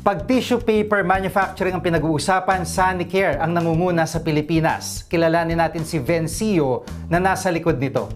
Pag tissue paper manufacturing ang pinag-uusapan, Sanitary ang nangunguna sa Pilipinas. Kilalanin natin si Vencio na nasa likod nito.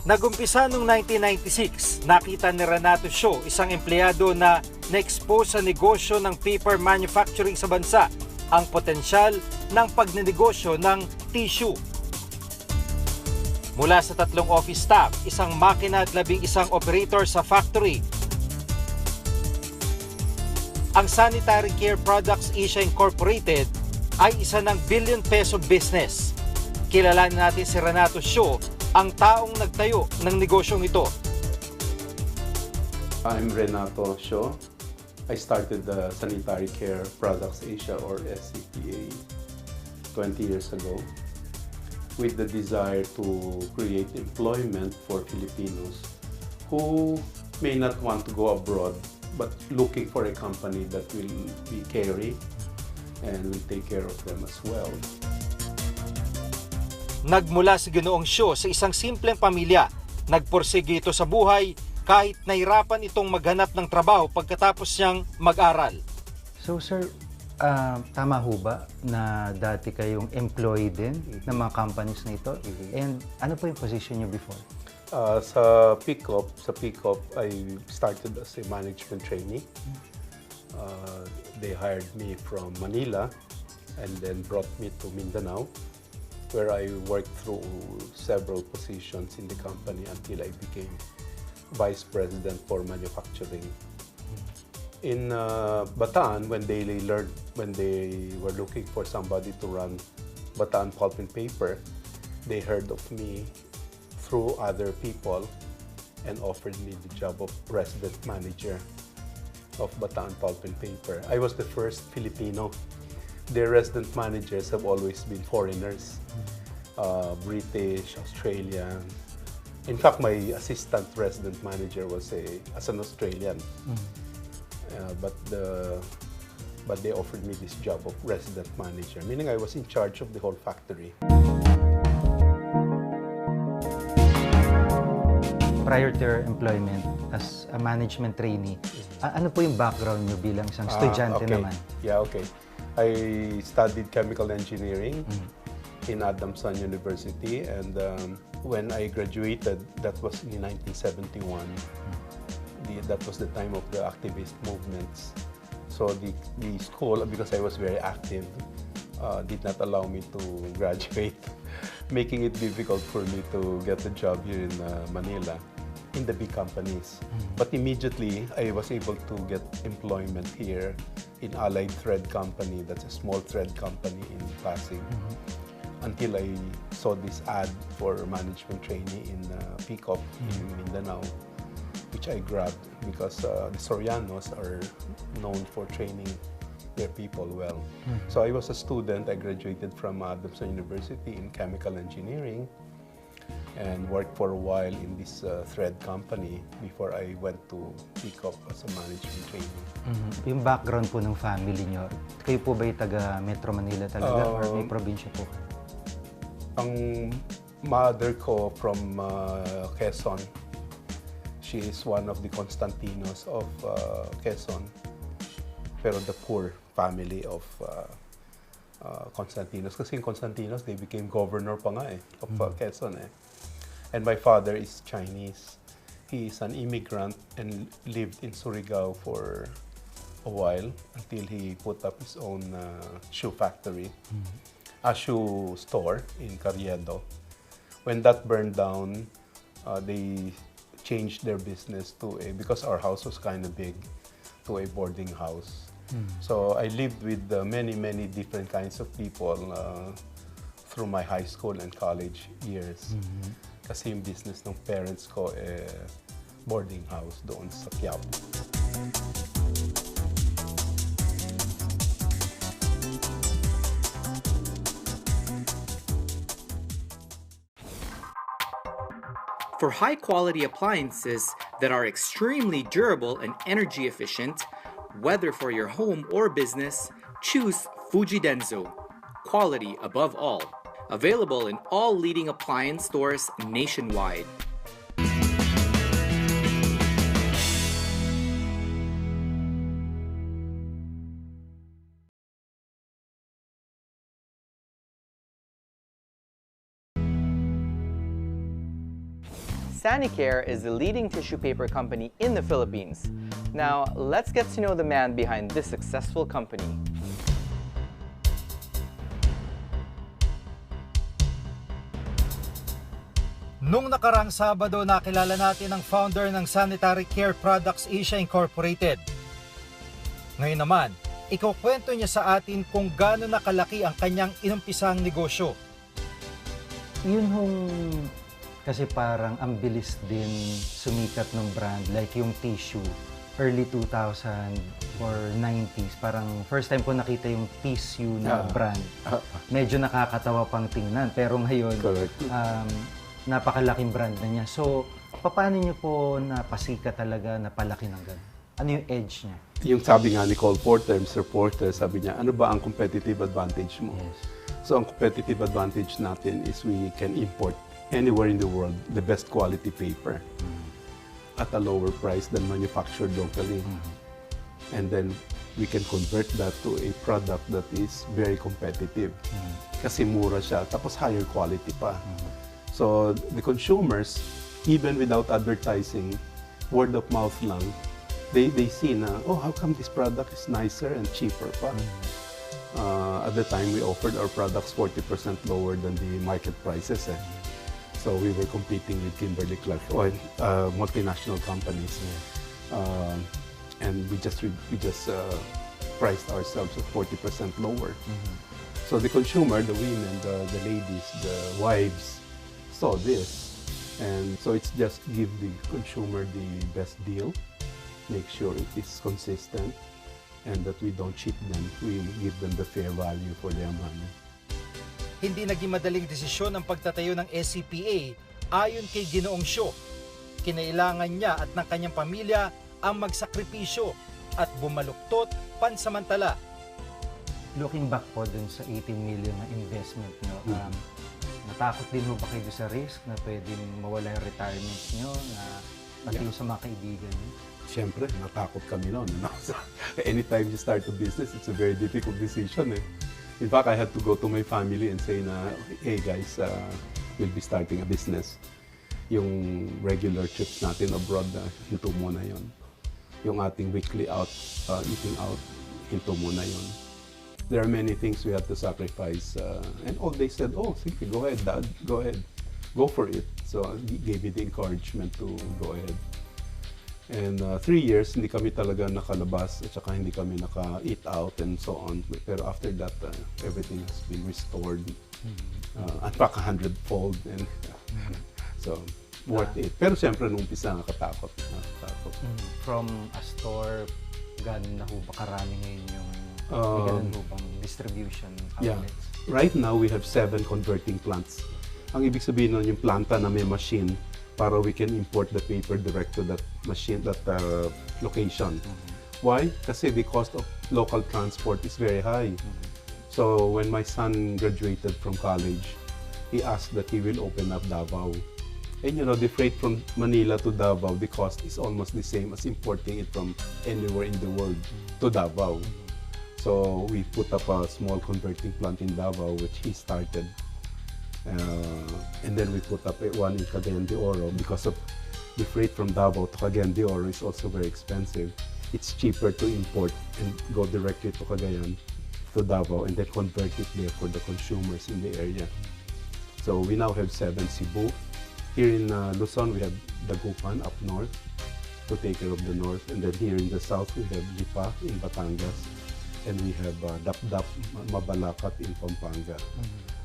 Nagumpisa noong 1996, nakita ni Renato Show, isang empleyado na na-expose sa negosyo ng paper manufacturing sa bansa, ang potensyal ng pagnenegosyo ng tissue. Mula sa 3 office staff, isang makina at 11 operator sa factory. Ang Sanitary Care Products Asia Incorporated ay isa ng billion-peso business. Kilalanin natin si Renato Show, ang taong nagtayo ng negosyong ito. I'm Renato Show. I started the Sanitary Care Products Asia or SCPA 20 years ago with the desire to create employment for Filipinos who may not want to go abroad but looking for a company that will be caring and will take care of them as well. Nagmula si Ginoong Show sa isang simpleng pamilya, nagporsige ito sa buhay kahit nahirapan itong maghanap ng trabaho pagkatapos niyang mag-aral. So sir, tama ho ba na dati kayong employee din ng mga companies na ito? And ano po yung position niyo before? Sa Pickup, I started as a management trainee. They hired me from Manila and then brought me to Mindanao, where I worked through several positions in the company until I became Vice President for Manufacturing. In Bataan, when they were looking for somebody to run Bataan Pulp and Paper, they heard of me through other people and offered me the job of President Manager of Bataan Pulp and Paper. I was the first Filipino. Their resident managers have always been foreigners, British, Australian. In fact, my assistant resident manager was an Australian. But they offered me this job of resident manager, meaning I was in charge of the whole factory. Prior to your employment as a management trainee, ano po yung background nyo bilang isang estudyante naman? Yeah, okay. I studied chemical engineering in Adamson University, and when I graduated, that was in 1971. That was the time of the activist movements. So the school, because I was very active, did not allow me to graduate, making it difficult for me to get a job here in Manila, in the big companies. But immediately, I was able to get employment here in Allied Thread Company. That's a small thread company in Pasig. Until I saw this ad for management trainee in Pickup in Mindanao, which I grabbed because the Sorianos are known for training their people well. So I was a student. I graduated from Adamson University in chemical engineering and worked for a while in this thread company before I went to Pickup as a management trainee. Yung background po ng family nyo, kayo po ba yung taga Metro Manila talaga or may probinsya po? Ang mother ko from Quezon. She is one of the Constantinos of Quezon, pero the poor family of Constantinos. Kasi yung Constantinos, they became governor pa nga of Quezon . And my father is Chinese. He is an immigrant and lived in Surigao for a while until he put up his own shoe factory. A shoe store in Carriedo. When that burned down, they changed their business to because our house was kind of big, to a boarding house. So I lived with many different kinds of people through my high school and college years. Kasi yung business ng parents ko boarding house doon sa Quiapo. For high-quality appliances that are extremely durable and energy efficient, whether for your home or business, choose Fuji Denso. Quality above all. Available in all leading appliance stores nationwide. Sanitary is the leading tissue paper company in the Philippines. Now, let's get to know the man behind this successful company. Nung nakarang Sabado, nakilala natin ang founder ng Sanitary Care Products Asia Incorporated. Ngayon naman, ikukwento niya sa atin kung gaano nakalaki ang kanyang inumpisang negosyo. Yun hong kasi parang ang bilis din sumikat ng brand, like yung tissue, early 2000 or 90s, parang first time ko nakita yung tissue na brand. Medyo nakakatawa pang tingnan, pero ngayon, napakalaking brand na niya. So, paano niyo po napasikat talaga, napalaki ng ganun? Ano yung edge niya? Yung sabi nga ni Cole Porter, Mr. Porter, sabi niya, ano ba ang competitive advantage mo? Yes. So, ang competitive advantage natin is we can import anywhere in the world the best quality paper at a lower price than manufactured locally. And then, we can convert that to a product that is very competitive. Kasi mura siya, tapos higher quality pa. So, the consumers, even without advertising, word of mouth lang, they see na, oh, how come this product is nicer and cheaper pa? At the time, we offered our products 40% lower than the market prices. So we were competing with Kimberly-Clark oil, multinational companies, and we just priced ourselves at 40% lower. So the consumer, the women, the ladies, the wives, saw this, and so it's just give the consumer the best deal, make sure it is consistent, and that we don't cheat them. We give them the fair value for their money. Hindi naging madaling desisyon ang pagtatayo ng SCPA ayon kay Ginoong Syo. Kinailangan niya at ng kanyang pamilya ang magsakripisyo at bumaluktot pansamantala. Looking back po dun sa 18 million na investment nyo, natakot din ho ba kayo sa risk na pwedeng mawala yung retirement nyo, na pati sa mga kaibigan nyo? Siyempre, natakot kami noon. No? So, anytime you start a business, it's a very difficult decision. In fact, I had to go to my family and say na, hey guys, we'll be starting a business. Yung regular trips natin abroad, hinto muna yon. Yung ating weekly eating out, hinto muna yon. There are many things we had to sacrifice. And all they said, oh, sige, go ahead, Dad, go ahead. Go for it. So, gave me the encouragement to go ahead. And 3 years, hindi kami talaga nakalabas at saka hindi kami naka-eat out and so on. Pero after that, everything has been restored. At paka 100-fold. And, so, worth it. Pero siyempre, nung umpisa, nakatakot. From a store, gano'n na ho ba karami ngayon yung gano'n ho bang distribution outlets? Yeah. Right now, we have 7 converting plants. Ang ibig sabihin nun, yung planta na may machine, para we can import the paper direct to that machine, that location. Why? Kasi the cost of local transport is very high. So when my son graduated from college, he asked that he will open up Davao. And you know, the freight from Manila to Davao, the cost is almost the same as importing it from anywhere in the world to Davao. So we put up a small converting plant in Davao, which he started. And then we put up one in Cagayan de Oro because of the freight from Davao to Cagayan de Oro is also very expensive. It's cheaper to import and go directly to Cagayan, to Davao, and then convert it there for the consumers in the area. So we now have 7 Cebu. Here in Luzon, we have Dagupan up north to take care of the north. And then here in the south, we have Lipa in Batangas. And we have Dapdap, Mabalacat in Pampanga.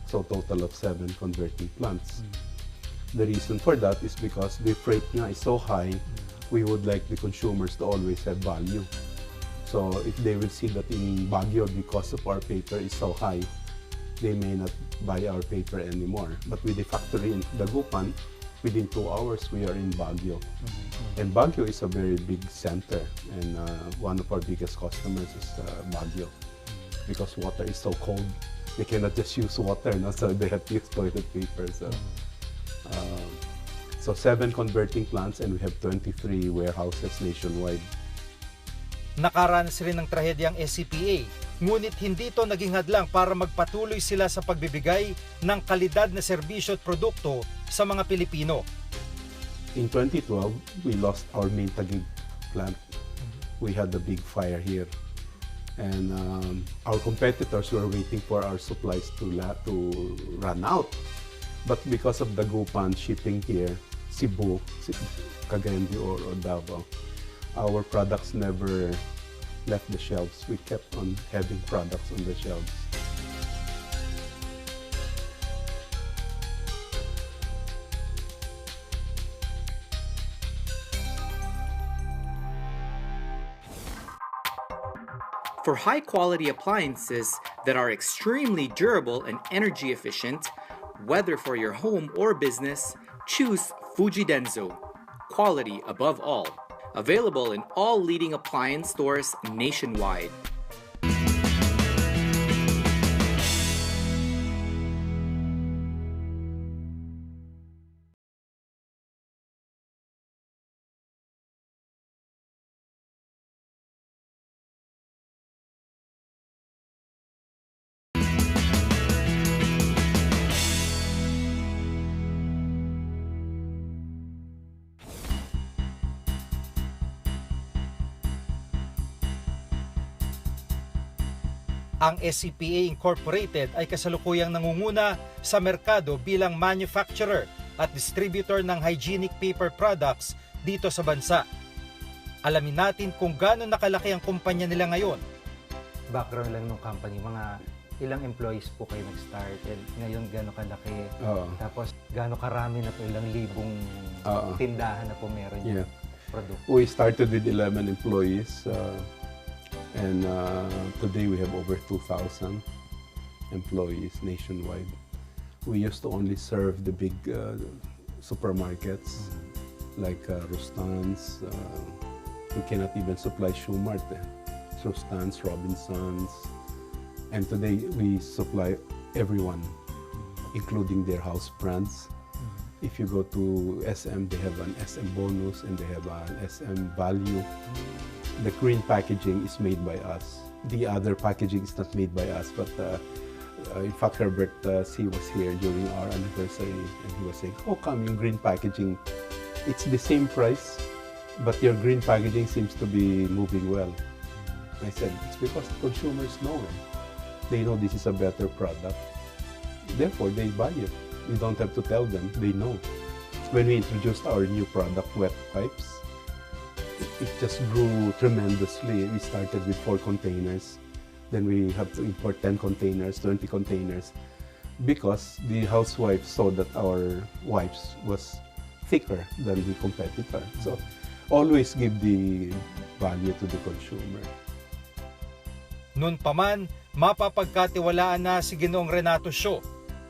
So total of 7 converting plants. The reason for that is because the freight nga is so high, we would like the consumers to always have value. So if they will see that in Baguio, the cost of our paper is so high, they may not buy our paper anymore. But with the factory in Dagupan, within 2 hours, we are in Baguio. And Baguio is a very big center, and one of our biggest customers is Baguio. Because water is so cold, they cannot just use water, no? So they have to use toilet paper. So 7 converting plants, and we have 23 warehouses nationwide. Nakaranas rin ng trahedyang SCPA, ngunit hindi ito naging hadlang para magpatuloy sila sa pagbibigay ng kalidad na serbisyo at produkto sa mga Pilipino. in 2012, we lost our main Taguig plant. We had a big fire here. And our competitors were waiting for our supplies to run out. But because of the Dagupan shipping here, Cebu, Cagayan de Oro, or Davao, our products never left the shelves. We kept on having products on the shelves. For high-quality appliances that are extremely durable and energy efficient, whether for your home or business, choose Fuji Denso. Quality above all. Available in all leading appliance stores nationwide. Ang SCPA Incorporated ay kasalukuyang nangunguna sa merkado bilang manufacturer at distributor ng hygienic paper products dito sa bansa. Alamin natin kung gaano nakalaki ang kumpanya nila ngayon. Background lang ng company, mga ilang employees po kayo nag-start, and ngayon gaano kalaki, tapos gaano karami na po, ilang libong tindahan na po meron yung product. We started with 11 employees. And today we have over 2,000 employees nationwide. We used to only serve the big supermarkets like Rustan's. We cannot even supply Shoemart. Rustan's, Robinson's. And today we supply everyone, including their house brands. If you go to SM, they have an SM bonus and they have an SM value. The green packaging is made by us. The other packaging is not made by us, but in fact, Herbert C. was here during our anniversary, and he was saying, how come yung green packaging, it's the same price, but your green packaging seems to be moving well. I said, it's because consumers know it. They know this is a better product. Therefore, they buy it. You don't have to tell them, they know. When we introduced our new product, wet pipes, it just grew tremendously. We started with 4 containers. Then we have to import 10 containers, 20 containers, because the housewives saw that our wipes was thicker than the competitor. So always give the value to the consumer. Noon pa man, mapapagkatiwalaan na si Ginoong Renato Sio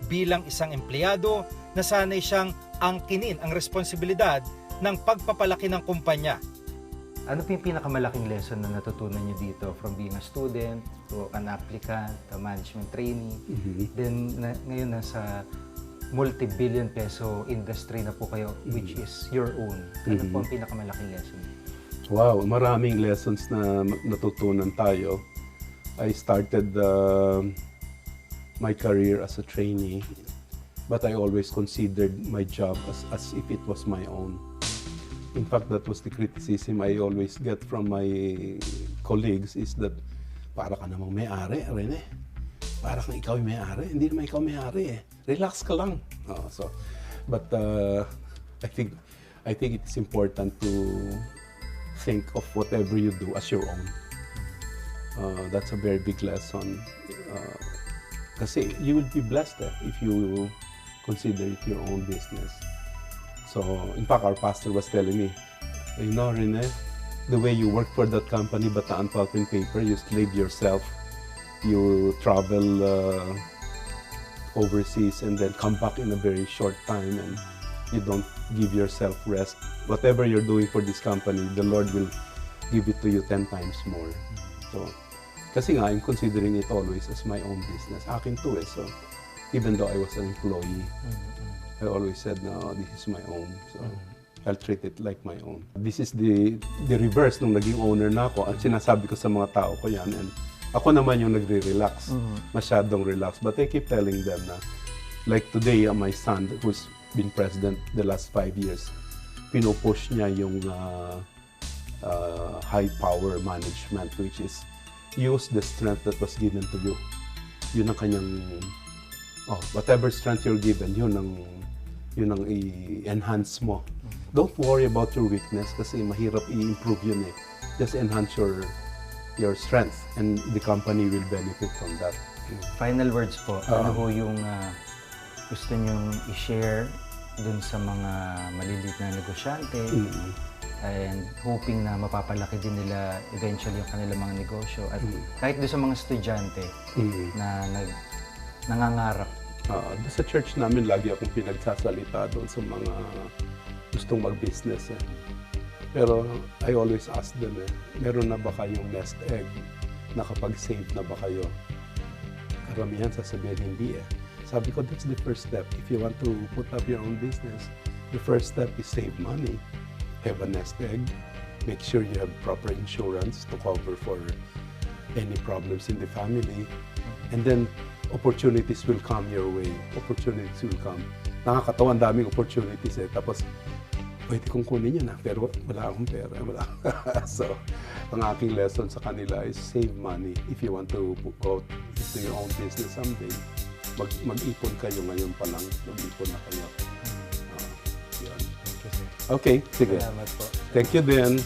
bilang isang empleyado na sanay siyang angkinin ang responsibilidad ng pagpapalaki ng kumpanya. Ano po yung pinakamalaking lesson na natutunan niyo dito from being a student to an applicant, a management trainee, then ngayon nasa multi-billion peso industry na po kayo, which is your own. Ano po ang pinakamalaking lesson? Wow, maraming lessons na natutunan tayo. I started my career as a trainee, but I always considered my job as if it was my own. In fact, that was the criticism I always get from my colleagues, is that para ka namang may-ari, Rene. Para kang ikaw yung may-ari. Hindi naman ikaw may-ari eh. Relax ka lang. But I think it's important to think of whatever you do as your own. That's a very big lesson. Kasi you will be blessed if you consider it your own business. So, in fact, our pastor was telling me, you know, Rene, the way you work for that company, Bataan Pulp and Paper, you slave yourself, you travel overseas and then come back in a very short time, and you don't give yourself rest. Whatever you're doing for this company, the Lord will give it to you 10 times more. So, kasi nga, I'm considering it always as my own business. Akin to eh. So, even though I was an employee, I always said, no, this is my own. So, I'll treat it like my own. This is the reverse nung naging owner na ako. At sinasabi ko sa mga tao ko yan. And ako naman yung nagre-relax. Masyadong relax. But I keep telling them na, like today, my son, who's been president the last 5 years, pinupush niya yung high power management, which is use the strength that was given to you. Yun ang kanyang, whatever strength you're given, yun ang i-enhance mo. Don't worry about your weakness kasi mahirap i-improve yun eh. Just enhance your strength and the company will benefit from that. Final words po, ano ho yung gusto nyong i-share dun sa mga maliliit na negosyante and hoping na mapapalaki din nila eventually yung kanilang mga negosyo at kahit dun sa mga estudyante na nangangarap. Sa church namin, lagi akong pinagsasalita doon sa mga gustong mag-business eh. Pero I always ask them meron na ba kayong nest egg? Nakapag-save na ba kayo? Karamihan sasabihin hindi eh. Sabi ko, that's the first step. If you want to put up your own business, the first step is save money. Have a nest egg. Make sure you have proper insurance to cover for any problems in the family. And then, opportunities will come your way. Opportunities will come. Nakakatawa, ang daming opportunities eh. Tapos, pwede kong kunin yun pero wala akong pera. So, ang aking lesson sa kanila is save money. If you want to go into your own business someday, mag-ipon kayo ngayon pa lang. Mag-ipon na kayo. Yun. Okay, sige. Salamat po. Thank you then.